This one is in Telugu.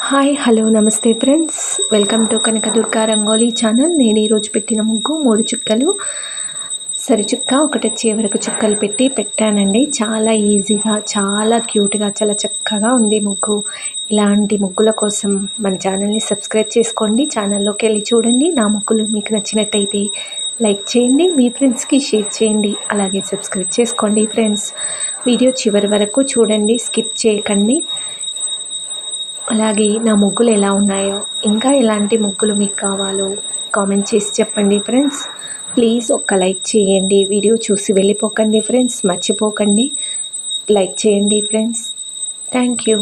హాయ్ హలో నమస్తే friends, welcome to Kanakadurga rangoli channel. నేను ఈరోజు పెట్టిన ముగ్గు 3 చుక్కలు సరిచుక్క ఒకటొచ్చే వరకు చుక్కలు పెట్టానండి. చాలా ఈజీగా, చాలా క్యూట్గా, చాలా చక్కగా ఉంది ముగ్గు. ఇలాంటి ముగ్గుల కోసం మన ఛానల్ని సబ్స్క్రైబ్ చేసుకోండి. ఛానల్లోకి వెళ్ళి చూడండి. నా ముగ్గులు మీకు నచ్చినట్టయితే లైక్ చేయండి, మీ ఫ్రెండ్స్కి షేర్ చేయండి, అలాగే సబ్స్క్రైబ్ చేసుకోండి ఫ్రెండ్స్. వీడియో చివరి వరకు చూడండి, స్కిప్ చేయకండి. అలాగే నా ముగ్గులు ఎలా ఉన్నాయో, ఇంకా ఎలాంటి ముగ్గులు మీకు కావాలో కామెంట్ చేసి చెప్పండి ఫ్రెండ్స్. ప్లీజ్ ఒక్క లైక్ చేయండి. వీడియో చూసి వెళ్ళిపోకండి ఫ్రెండ్స్, మర్చిపోకండి. లైక్ చేయండి ఫ్రెండ్స్. Thank you.